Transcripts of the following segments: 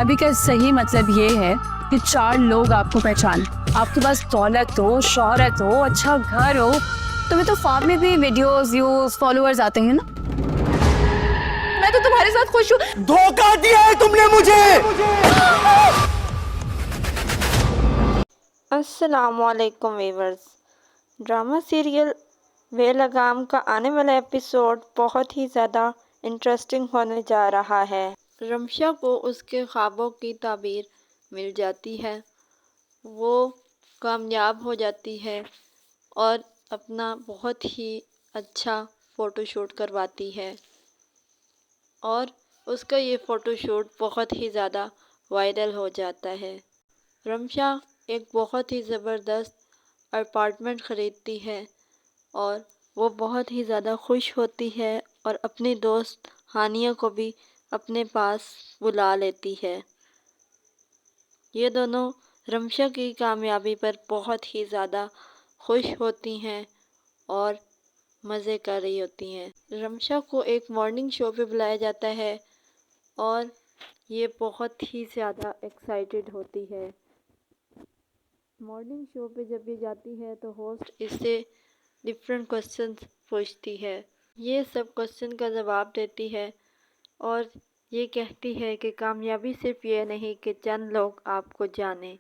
अभी का सही मतलब ये है कि 4 लोग आपको पहचान, आपके पास दौलत हो, शोहरत हो, अच्छा घर हो, तुम्हें तो फार्म में भी वीडियोस, व्यूज, फॉलोअर्स आते हैं ना। मैं तो तुम्हारे साथ खुश हूँ। धोखा दिया है तुमने मुझे। अस्सलामुअलैकुम वीवर्स। ड्रामा सीरियल बेलगाम का आने वाला एपिसोड बहुत ही ज़्यादा इंटरेस्टिंग होने जा रहा है। रमशा को उसके ख्वाबों की ताबीर मिल जाती है, वो कामयाब हो जाती है और अपना बहुत ही अच्छा फ़ोटोशूट करवाती है और उसका ये फ़ोटोशूट बहुत ही ज़्यादा वायरल हो जाता है। रमशा एक बहुत ही ज़बरदस्त अपार्टमेंट ख़रीदती है और वो बहुत ही ज़्यादा खुश होती है और अपनी दोस्त हानिया को भी अपने पास बुला लेती है। ये दोनों रमशा की कामयाबी पर बहुत ही ज़्यादा खुश होती हैं और मज़े कर रही होती हैं। रमशा को एक मॉर्निंग शो पे बुलाया जाता है और ये बहुत ही ज़्यादा एक्साइटेड होती है। मॉर्निंग शो पे जब ये जाती है तो होस्ट इससे डिफरेंट क्वेश्चंस पूछती है। ये सब क्वेश्चन का जवाब देती है और ये कहती है कि कामयाबी सिर्फ ये नहीं कि चंद लोग आपको जानें,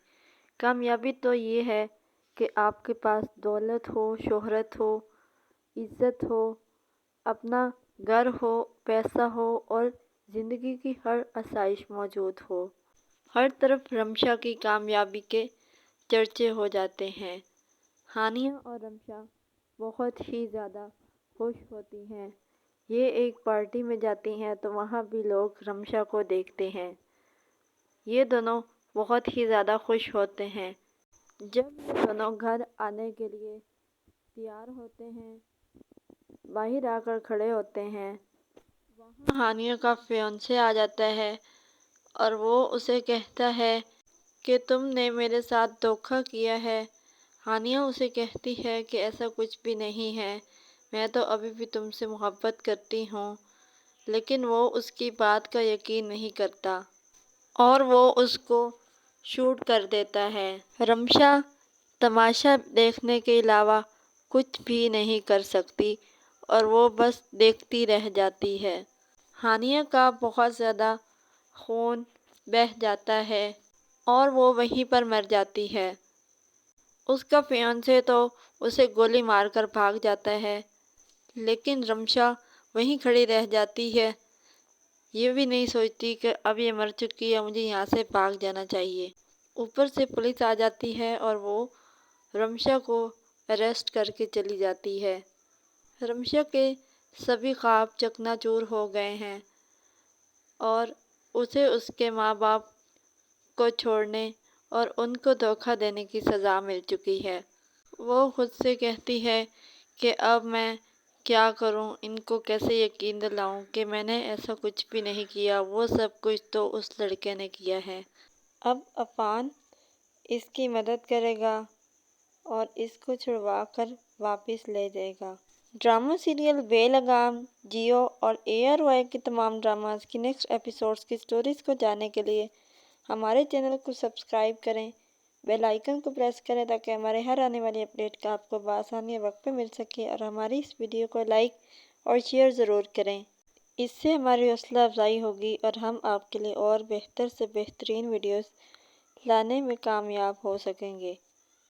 कामयाबी तो ये है कि आपके पास दौलत हो, शोहरत हो, इज़्ज़त हो, अपना घर हो, पैसा हो और ज़िंदगी की हर आसाइश मौजूद हो। हर तरफ रमशा की कामयाबी के चर्चे हो जाते हैं। हानिया और रमशा बहुत ही ज़्यादा खुश होती हैं। ये एक पार्टी में जाती हैं तो वहाँ भी लोग रमशा को देखते हैं। ये दोनों बहुत ही ज़्यादा खुश होते हैं। जब ये दोनों घर आने के लिए तैयार होते हैं, बाहर आकर खड़े होते हैं, वहाँ हानिया का फियांसे आ जाता है और वो उसे कहता है कि तुमने मेरे साथ धोखा किया है। हानिया उसे कहती है कि ऐसा कुछ भी नहीं है, मैं तो अभी भी तुमसे मोहब्बत करती हूँ, लेकिन वो उसकी बात का यकीन नहीं करता और वो उसको शूट कर देता है। रमशा तमाशा देखने के अलावा कुछ भी नहीं कर सकती और वो बस देखती रह जाती है। हानिया का बहुत ज़्यादा खून बह जाता है और वो वहीं पर मर जाती है। उसका फियांसे तो उसे गोली मारकर भाग जाता है, लेकिन रमशा वहीं खड़ी रह जाती है। ये भी नहीं सोचती कि अब ये मर चुकी है, मुझे यहाँ से भाग जाना चाहिए। ऊपर से पुलिस आ जाती है और वो रमशा को अरेस्ट करके चली जाती है। रमशा के सभी ख्वाब चकनाचूर हो गए हैं और उसे उसके माँ बाप को छोड़ने और उनको धोखा देने की सज़ा मिल चुकी है। वो खुद से कहती है कि अब मैं क्या करूं, इनको कैसे यकीन दिलाऊं कि मैंने ऐसा कुछ भी नहीं किया, वो सब कुछ तो उस लड़के ने किया है। अब अफान इसकी मदद करेगा और इसको छुड़वा कर वापस ले जाएगा। ड्रामा सीरियल बेलगाम जियो और ARY के तमाम ड्रामास की नेक्स्ट एपिसोड्स की स्टोरीज़ को जानने के लिए हमारे चैनल को सब्सक्राइब करें, बेल आइकन को प्रेस करें ताकि हमारे हर आने वाली अपडेट का आपको बआसानी वक्त पे मिल सके और हमारी इस वीडियो को लाइक और शेयर ज़रूर करें। इससे हमारी हौसला अफजाई होगी और हम आपके लिए और बेहतर से बेहतरीन वीडियोस लाने में कामयाब हो सकेंगे।